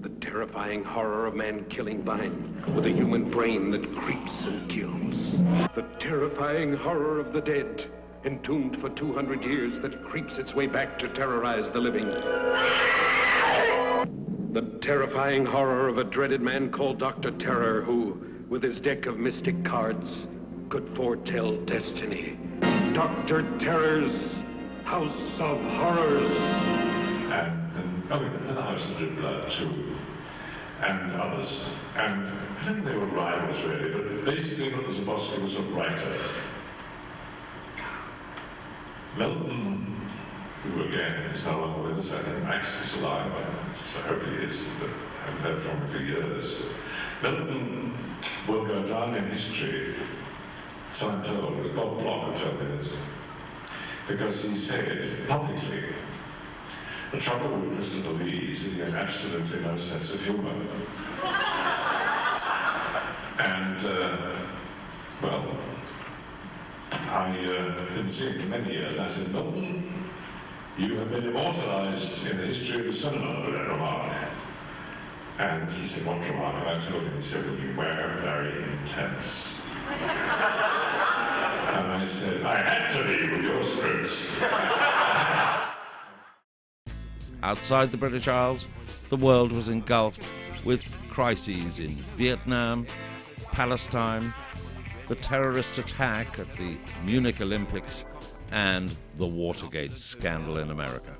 Speaker 1: The terrifying horror of man killing vine with a human brain that creeps and kills. The terrifying horror of the dead, entombed for 200 years, that creeps its way back to terrorize the living. The terrifying horror of a dreaded man called Dr. Terror, who, with his deck of mystic cards, could foretell destiny. Dr. Terror's House of Horrors.
Speaker 23: And the House of Red Blood, too. And others. And I don't think they were rivals, really, but basically Zabosky was a writer. Milton, who again is no longer with us, I think Max is alive, I hope he is, but I haven't heard from him for years. Milton will go down in history, so I'm told, it was Bob Block who told me this, because he said publicly, the trouble with Christopher Lee is that he has absolutely no sense of humour. And, well, I didn't see him for many years, and I said, Milton, you have been immortalised in the history of the cinema with that remark. And he said, what remark? And I told him, he said, well, you were very intense. And I said, I had to be with your scripts.
Speaker 6: Outside the British Isles, the world was engulfed with crises in Vietnam, Palestine, the terrorist attack at the Munich Olympics, and the Watergate scandal in America.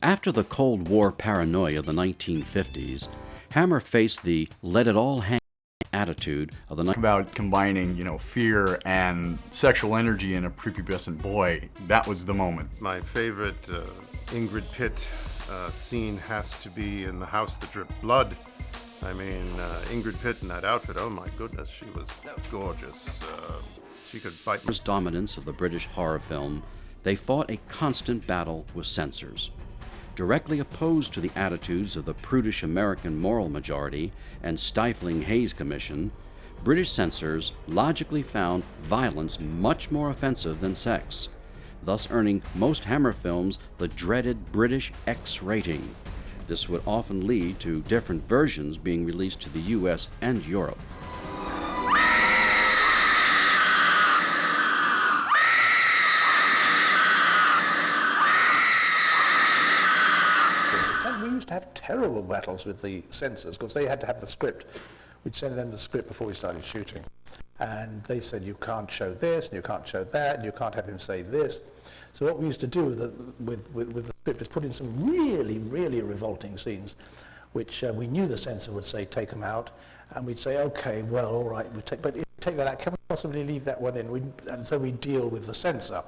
Speaker 2: After the Cold War paranoia of the 1950s, Hammer faced the let it all hang attitude of the
Speaker 10: about combining, fear and sexual energy in a prepubescent boy. That was the moment.
Speaker 9: My favorite Ingrid Pitt scene has to be in The House That Dripped Blood. I mean, Ingrid Pitt in that outfit, oh my goodness, she was gorgeous. She could bite.
Speaker 2: Dominance of the British horror film, they fought a constant battle with censors. Directly opposed to the attitudes of the prudish American moral majority and stifling Hays Commission, British censors logically found violence much more offensive than sex, thus earning most Hammer films the dreaded British X rating. This would often lead to different versions being released to the US and Europe.
Speaker 14: We used to have terrible battles with the censors because they had to have the script. We'd send them the script before we started shooting. And they said, you can't show this, and you can't show that, and you can't have him say this. So what we used to do with the script is put in some really, really revolting scenes, which we knew the censor would say, take them out. And we'd say, okay, well, all right, but if we take that out, can we possibly leave that one in? And so we deal with the censor.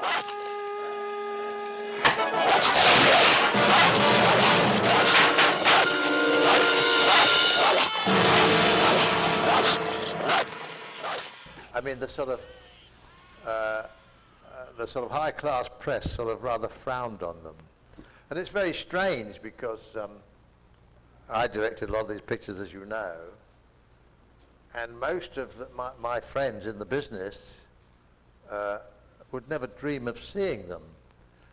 Speaker 11: I mean, the sort of high-class press sort of rather frowned on them. And it's very strange because I directed a lot of these pictures, as you know, and most of my friends in the business would never dream of seeing them.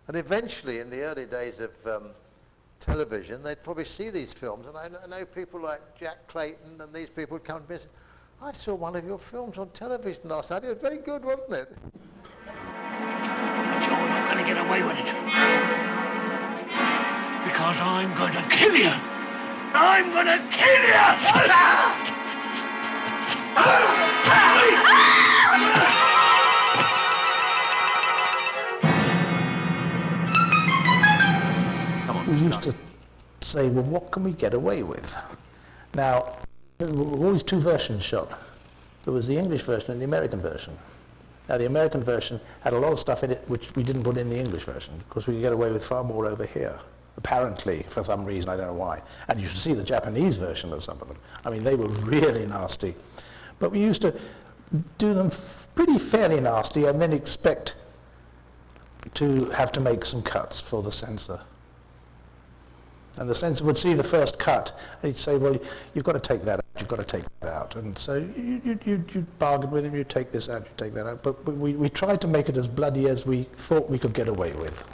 Speaker 11: And eventually, in the early days of television, they'd probably see these films, and I know people like Jack Clayton and these people would come to me and say, I saw one of your films on television last night. It was very good, wasn't it?
Speaker 16: But you're not going to get away with it. Because I'm going to kill you. I'm going to kill you!
Speaker 14: We used to say, well, what can we get away with? Now, there were always two versions shot. There was the English version and the American version. Now, the American version had a lot of stuff in it which we didn't put in the English version because we could get away with far more over here. Apparently, for some reason, I don't know why. And you should see the Japanese version of some of them. I mean, they were really nasty. But we used to do them pretty fairly nasty and then expect to have to make some cuts for the censor. And the censor would see the first cut, and he'd say, well, you've got to take that out, you've got to take that out. And so you bargain with him, you take this out, you take that out. But we tried to make it as bloody as we thought we could get away with.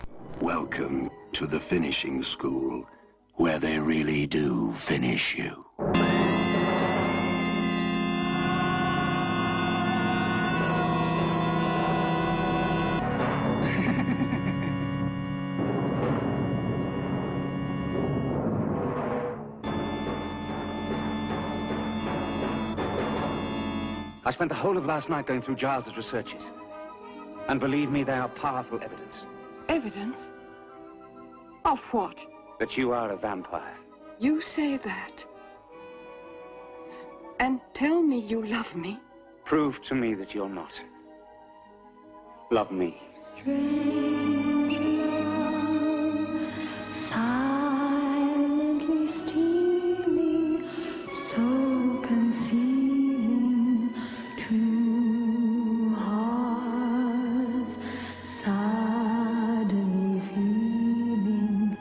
Speaker 13: Welcome to the finishing school, where they really do finish you.
Speaker 12: I spent the whole of last night going through Giles's researches. And believe me, they are powerful evidence.
Speaker 17: Evidence? Of what?
Speaker 12: That you are a vampire.
Speaker 17: You say that. And tell me you love me.
Speaker 12: Prove to me that you're not. Love me.
Speaker 17: Silently stealing, so concealing, two hearts suddenly feeling.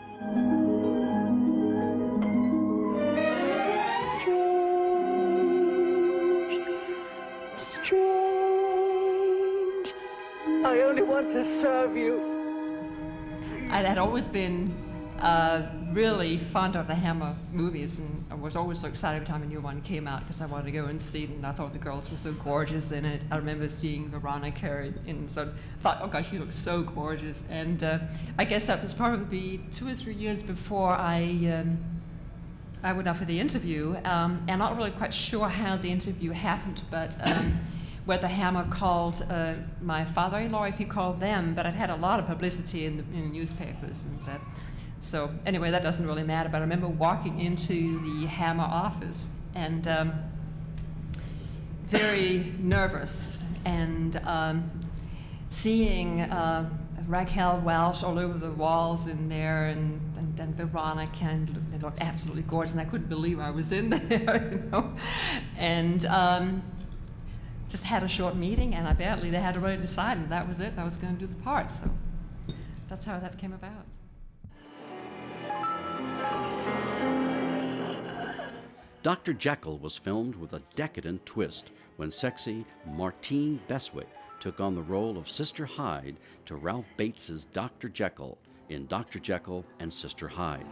Speaker 17: Strange. I only want to serve you.
Speaker 19: I had always been really fond of the Hammer movies, and I was always so excited every time a new one came out because I wanted to go and see it, and I thought the girls were so gorgeous in it. I remember seeing Veronica, and so I thought, oh gosh, she looks so gorgeous. And I guess that was probably 2 or 3 years before I went out for the interview, and I'm not really quite sure how the interview happened, but whether Hammer called my father-in-law, if he called them, but it had a lot of publicity in the newspapers. And so anyway, that doesn't really matter, but I remember walking into the Hammer office and very nervous and seeing Raquel Welch all over the walls in there and Veronica, and they looked absolutely gorgeous, and I couldn't believe I was in there, you know. And just had a short meeting, and apparently they had already decided that was it. I was going to do the part, so that's how that came about.
Speaker 2: Dr. Jekyll was filmed with a decadent twist when sexy Martine Beswick took on the role of Sister Hyde to Ralph Bates's Dr. Jekyll in Dr. Jekyll and Sister Hyde.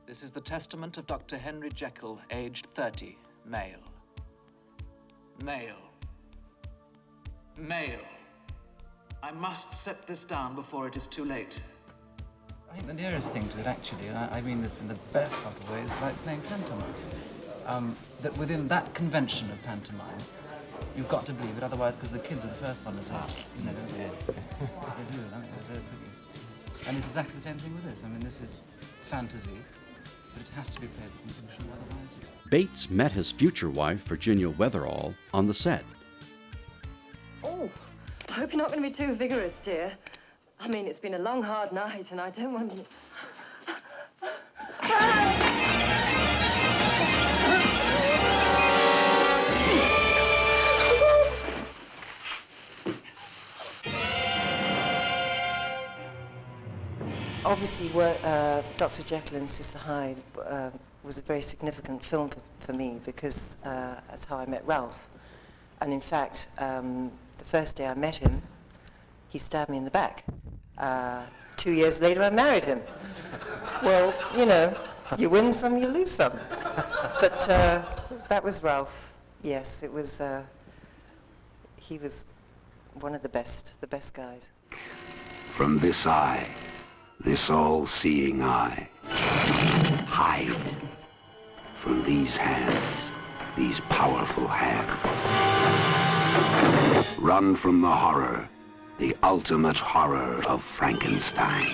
Speaker 20: This is the testament of Dr. Henry Jekyll, aged 30, male. Male. Male. I must set this down before it is too late.
Speaker 24: I
Speaker 7: think the nearest thing to it, actually, and I mean this in the best possible way, is like playing pantomime. That within that convention of pantomime, you've got to believe it, otherwise, because the kids are the first one to say, you know, don't they? They do, aren't they? They're the quickest. And it's exactly the same thing with this. I mean, this is fantasy, but it has to be played with conviction, otherwise.
Speaker 2: Bates met his future wife, Virginia Weatherall, on the set.
Speaker 8: Oh, I hope you're not going to be too vigorous, dear. I mean, it's been a long, hard night, and I don't want you...
Speaker 21: Obviously, Dr. Jekyll and Sister Hyde was a very significant film for me because that's how I met Ralph. And in fact, the first day I met him, he stabbed me in the back. 2 years later, I married him. Well, you know, you win some, you lose some. But that was Ralph. Yes, it was, he was one of the best guys.
Speaker 13: From this eye, this all-seeing eye, hide. From these hands, these powerful hands. Run from the horror, the ultimate horror of Frankenstein.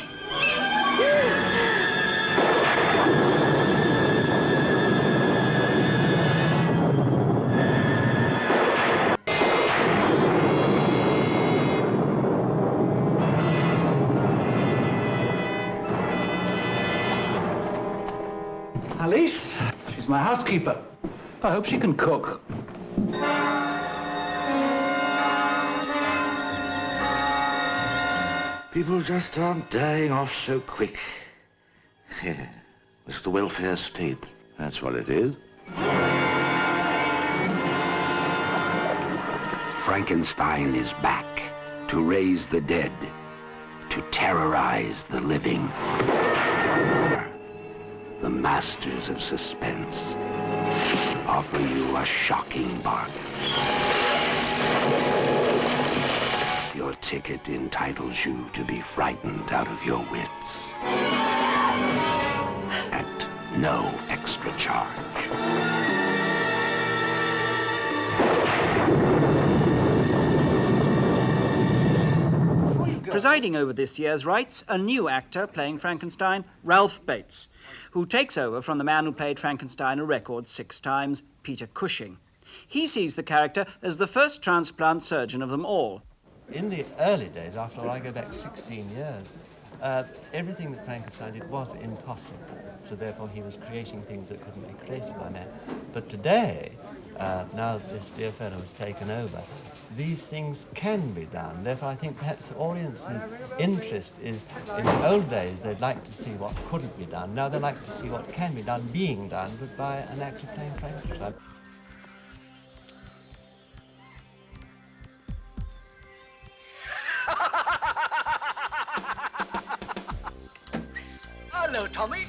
Speaker 15: Alice, she's my housekeeper. I hope she can cook.
Speaker 13: People just aren't dying off so quick. It's the welfare state, that's what it is. Frankenstein is back to raise the dead, to terrorize the living. The masters of suspense offer you a shocking bargain. Your ticket entitles you to be frightened out of your wits at no extra charge.
Speaker 22: Presiding over this year's rites, a new actor playing Frankenstein, Ralph Bates, who takes over from the man who played Frankenstein a record 6 times, Peter Cushing. He sees the character as the first transplant surgeon of them all.
Speaker 24: In the early days, after all, I go back 16 years, everything that Frankenstein did was impossible. So therefore he was creating things that couldn't be created by man. But today, now that this dear fellow has taken over, these things can be done. Therefore I think perhaps the audience's interest is, in the old days they'd like to see what couldn't be done. Now they like to see what can be done being done, but by an actor playing Frankenstein.
Speaker 15: Hello, Tommy.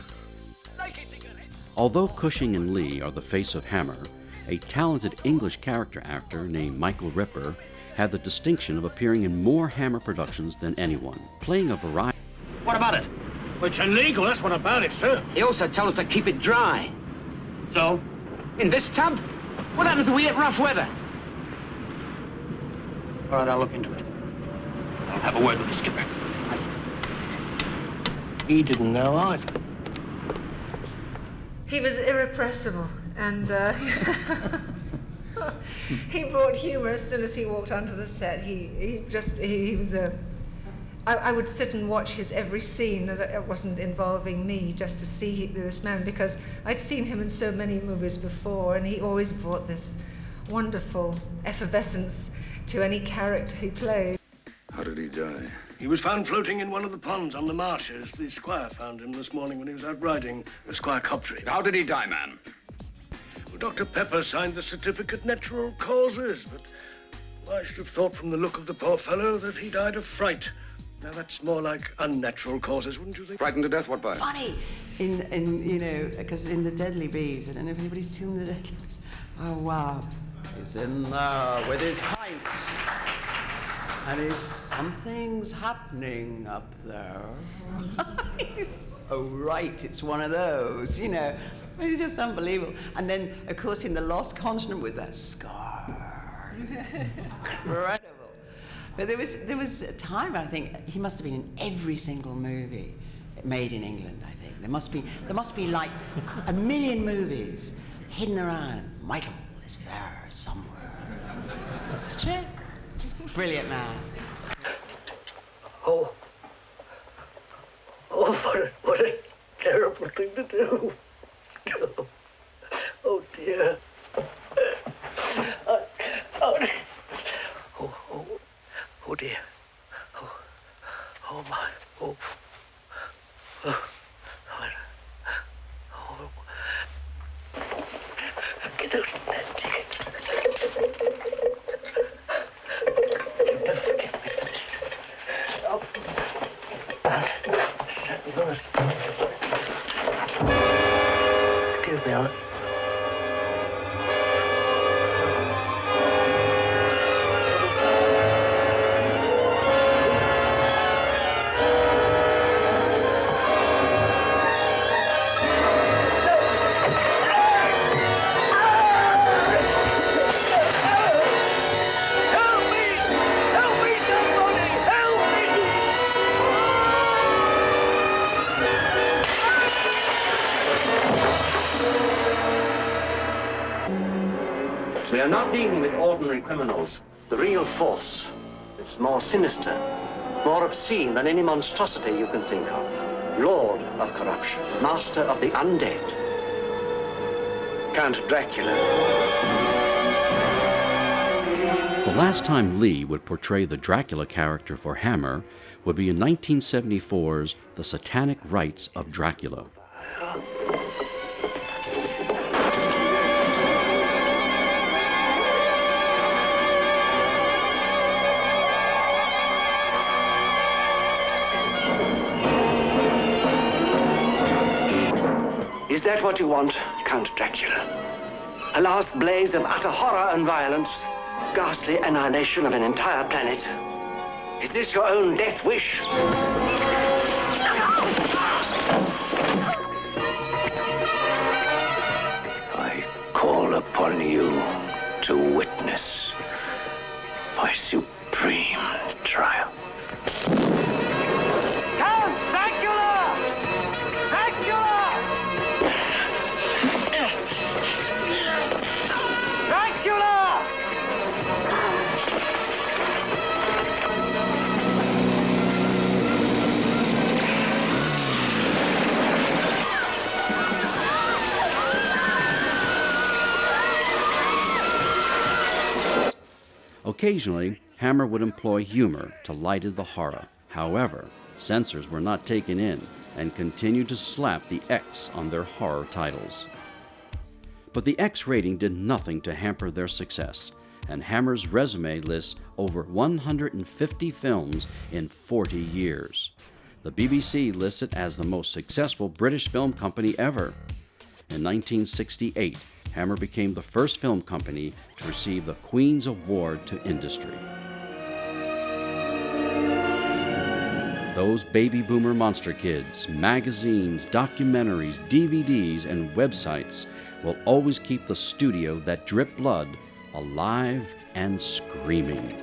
Speaker 15: Like it again.
Speaker 2: Although Cushing and Lee are the face of Hammer, a talented English character actor named Michael Ripper had the distinction of appearing in more Hammer productions than anyone, playing a variety.
Speaker 15: What about it? Well, it's illegal, that's what about it, sir.
Speaker 25: He also tells us to keep it dry.
Speaker 15: So?
Speaker 25: In this tub? What happens if we hit rough weather?
Speaker 15: All right, I'll look into it. I'll have a word with the skipper. He didn't know either.
Speaker 4: He was irrepressible, and he brought humor as soon as he walked onto the set. He was a... I would sit and watch his every scene that wasn't involving me just to see this man, because I'd seen him in so many movies before, and he always brought this wonderful effervescence to any character he played.
Speaker 16: How did he die?
Speaker 15: He was found floating in one of the ponds on the marshes. The squire found him this morning when he was out riding the Squire Coptree.
Speaker 16: How did he die, man?
Speaker 15: Well, Dr. Pepper signed the certificate natural causes, but I should have thought from the look of the poor fellow that he died of fright. Now, that's more like unnatural causes, wouldn't you think?
Speaker 16: Frightened to death, what by?
Speaker 18: Funny! In you know, because in the Deadly Bees, I don't know if anybody's seen the Deadly Bees. Oh, wow. He's in there with his pints. And something's happening up there. oh, right, it's one of those, you know. It was just unbelievable. And then, of course, in The Lost Continent with that scar. Incredible. But there was a time, I think, he must have been in every single movie made in England, I think. There must be like a million movies hidden around. Michael is there somewhere. It's true. Brilliant man.
Speaker 15: Oh, what a terrible thing to do. Oh dear. Oh dear. Oh my. Oh. Get those. Excuse me, Alan.
Speaker 1: We are not dealing with ordinary criminals. The real force is more sinister, more obscene than any monstrosity you can think of. Lord of corruption, master of the undead, Count Dracula.
Speaker 2: The last time Lee would portray the Dracula character for Hammer would be in 1974's The Satanic Rites of Dracula.
Speaker 1: Is that what you want, Count Dracula? A last blaze of utter horror and violence? Ghastly annihilation of an entire planet? Is this your own death wish?
Speaker 13: I call upon you to witness my supreme triumph.
Speaker 16: Count Dracula! Dracula! Dracula!
Speaker 2: Occasionally, Hammer would employ humor to lighten the horror. However, censors were not taken in and continued to slap the X on their horror titles. But the X rating did nothing to hamper their success, and Hammer's resume lists over 150 films in 40 years. The BBC lists it as the most successful British film company ever. In 1968, Hammer became the first film company to receive the Queen's Award to Industry. Those baby boomer monster kids, magazines, documentaries, DVDs, and websites will always keep the studio that dripped blood alive and screaming.